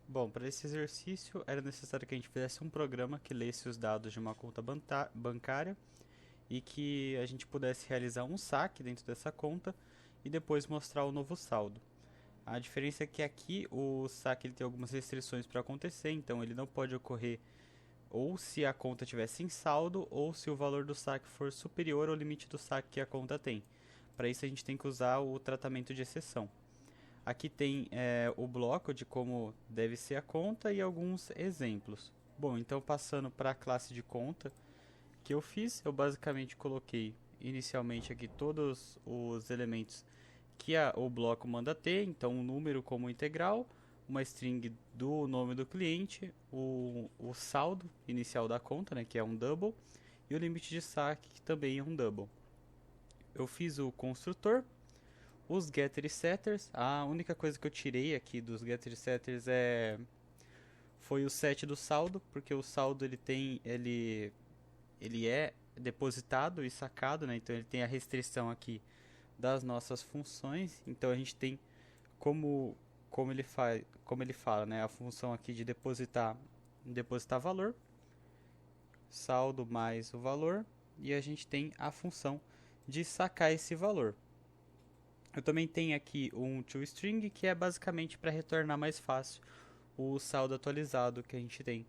Bom, para esse exercício era necessário que a gente fizesse um programa que lesse os dados de uma conta bancária e que a gente pudesse realizar um saque dentro dessa conta e depois mostrar o novo saldo. A diferença é que aqui o saque ele tem algumas restrições para acontecer, então ele não pode ocorrer ou se a conta estiver sem saldo ou se o valor do saque for superior ao limite do saque que a conta tem. Para isso a gente tem que usar o tratamento de exceção. Aqui tem o bloco de como deve ser a conta e alguns exemplos. Bom, então passando para a classe de conta que eu fiz, eu basicamente coloquei inicialmente aqui todos os elementos que o bloco manda ter, então um número como integral, uma string do nome do cliente, o saldo inicial da conta, né, que é um double, e o limite de saque, que também é um double. Eu fiz o construtor, os getter e setters. A única coisa que eu tirei aqui dos getter e setters foi o set do saldo, porque o saldo ele é depositado e sacado, né? Então ele tem a restrição aqui das nossas funções. Então a gente tem como como ele fala, né? A função aqui de depositar valor, saldo mais o valor, e a gente tem a função de sacar esse valor. Eu também tenho aqui um toString, que é basicamente para retornar mais fácil o saldo atualizado que a gente tem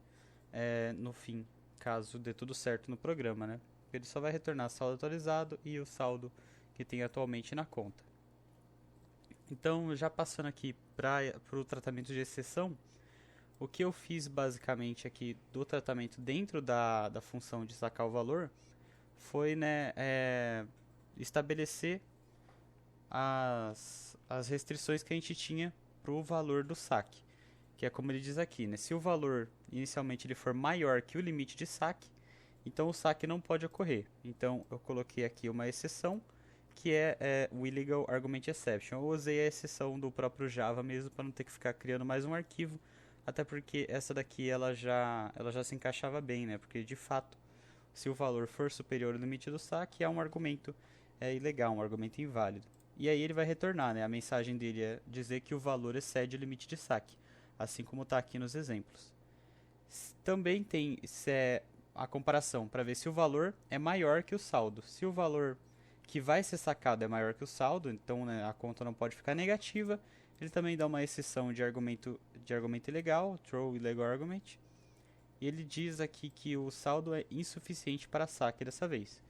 no fim, caso dê tudo certo no programa, né? Ele só vai retornar saldo atualizado e o saldo que tem atualmente na conta. Então, já passando aqui para o tratamento de exceção, o que eu fiz basicamente aqui do tratamento dentro da função de sacar o valor foi, né, estabelecer as restrições que a gente tinha para o valor do saque, que é como ele diz aqui, né? Se o valor inicialmente ele for maior que o limite de saque, então o saque não pode ocorrer. Então eu coloquei aqui uma exceção que é o Illegal Argument Exception. Eu usei a exceção do próprio Java mesmo para não ter que ficar criando mais um arquivo, até porque essa daqui ela já se encaixava bem, né? Porque de fato, se o valor for superior ao limite do saque, é um argumento ilegal, um argumento inválido. E aí ele vai retornar, né? A mensagem dele é dizer que o valor excede o limite de saque, assim como está aqui nos exemplos. Também tem a comparação para ver se o valor é maior que o saldo. Se o valor que vai ser sacado é maior que o saldo, então, né, a conta não pode ficar negativa. Ele também dá uma exceção de argumento ilegal, throw illegal argument. E ele diz aqui que o saldo é insuficiente para saque dessa vez.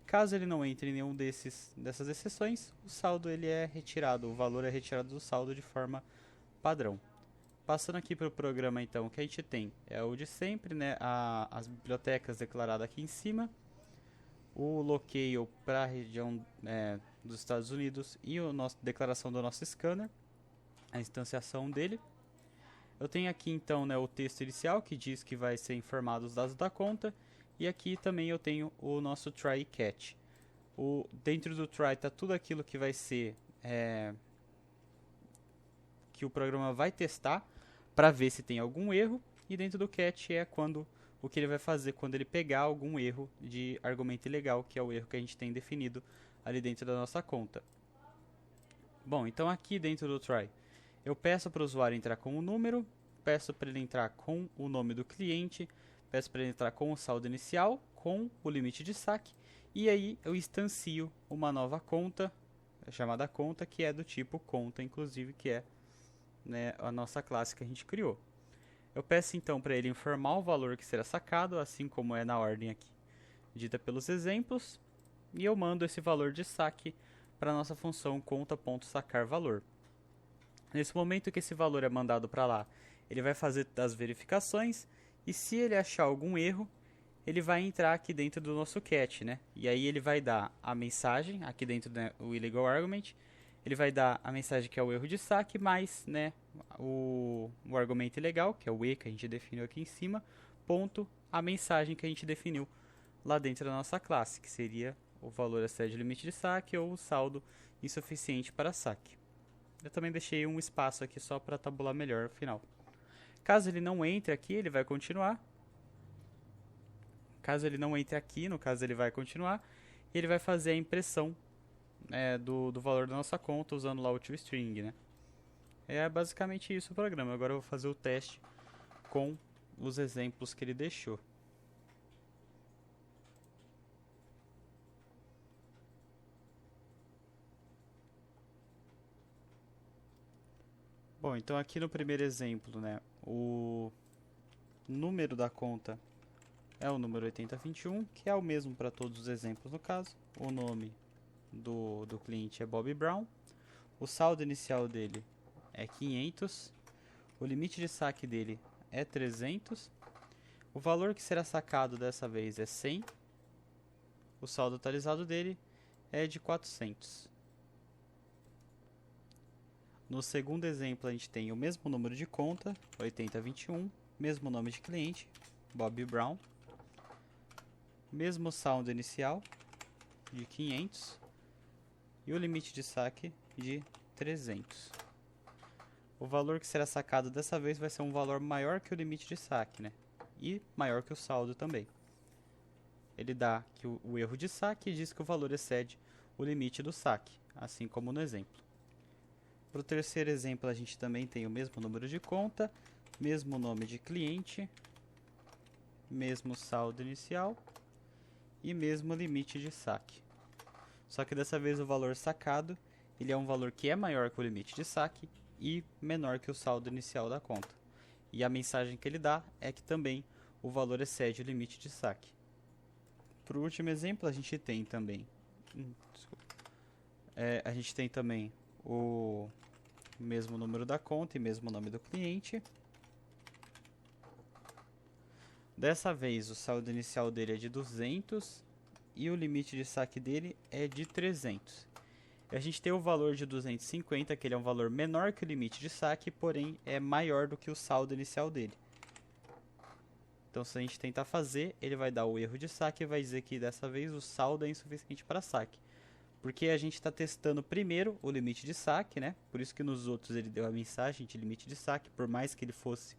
Caso ele não entre em nenhum dessas exceções, o saldo ele é retirado, o valor é retirado do saldo de forma padrão. Passando aqui para o programa, então, o que a gente tem é o de sempre, né? As bibliotecas declaradas aqui em cima, o locale para a região dos Estados Unidos e a declaração do nosso scanner, a instanciação dele. Eu tenho aqui então, né, o texto inicial que diz que vai ser informado os dados da conta, e aqui também eu tenho o nosso try e catch. Dentro do try está tudo aquilo que vai ser que o programa vai testar para ver se tem algum erro, e dentro do catch é o que ele vai fazer quando ele pegar algum erro de argumento ilegal, que é o erro que a gente tem definido ali dentro da nossa conta. Bom, então aqui dentro do try, eu peço para o usuário entrar com o número, peço para ele entrar com o nome do cliente, peço para ele entrar com o saldo inicial, com o limite de saque, e aí eu instancio uma nova conta, chamada conta, que é do tipo conta, inclusive, que é, né, a nossa classe que a gente criou. Eu peço então para ele informar o valor que será sacado, assim como é na ordem aqui dita pelos exemplos, e eu mando esse valor de saque para a nossa função conta.sacarvalor. Nesse momento que esse valor é mandado para lá, ele vai fazer as verificações, e se ele achar algum erro, ele vai entrar aqui dentro do nosso catch, né? E aí ele vai dar a mensagem, aqui dentro do illegal argument, ele vai dar a mensagem que é o erro de saque, mais, né, o argumento ilegal, que é o E que a gente definiu aqui em cima, ponto, a mensagem que a gente definiu lá dentro da nossa classe, que seria o valor excede o limite de saque ou o saldo insuficiente para saque. Eu também deixei um espaço aqui só para tabular melhor o final. Caso ele não entre aqui, ele vai continuar. Caso ele não entre aqui, no caso ele vai continuar. E ele vai fazer a impressão do valor da nossa conta usando lá o toString, né? É basicamente isso o programa. Agora eu vou fazer o teste com os exemplos que ele deixou. Bom, então aqui no primeiro exemplo, né, o número da conta é o número 8021, que é o mesmo para todos os exemplos no caso. O nome do cliente é Bob Brown. O saldo inicial dele é 500. O limite de saque dele é 300. O valor que será sacado dessa vez é 100. O saldo atualizado dele é de 400. No segundo exemplo, a gente tem o mesmo número de conta, 8021, mesmo nome de cliente, Bob Brown, mesmo saldo inicial, de 500, e o limite de saque de 300. O valor que será sacado dessa vez vai ser um valor maior que o limite de saque, né? E maior que o saldo também. Ele dá que o erro de saque e diz que o valor excede o limite do saque, assim como no exemplo. Para o terceiro exemplo, a gente também tem o mesmo número de conta, mesmo nome de cliente, mesmo saldo inicial e mesmo limite de saque. Só que dessa vez o valor sacado, ele é um valor que é maior que o limite de saque e menor que o saldo inicial da conta. E a mensagem que ele dá é que também o valor excede o limite de saque. Para o último exemplo, a gente tem também o mesmo número da conta e mesmo nome do cliente. Dessa vez o saldo inicial dele é de 200 e o limite de saque dele é de 300. A gente tem o valor de 250, que ele é um valor menor que o limite de saque, porém é maior do que o saldo inicial dele. Então se a gente tentar fazer, ele vai dar o erro de saque e vai dizer que dessa vez o saldo é insuficiente para saque. Porque a gente está testando primeiro o limite de saque, né? Por isso que nos outros ele deu a mensagem de limite de saque, por mais que ele fosse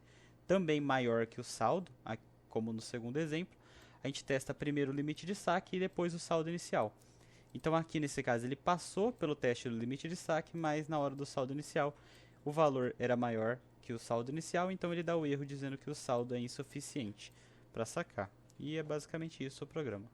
também maior que o saldo, como no segundo exemplo. A gente testa primeiro o limite de saque e depois o saldo inicial. Então aqui nesse caso ele passou pelo teste do limite de saque, mas na hora do saldo inicial o valor era maior que o saldo inicial, então ele dá o erro dizendo que o saldo é insuficiente para sacar. E é basicamente isso o programa.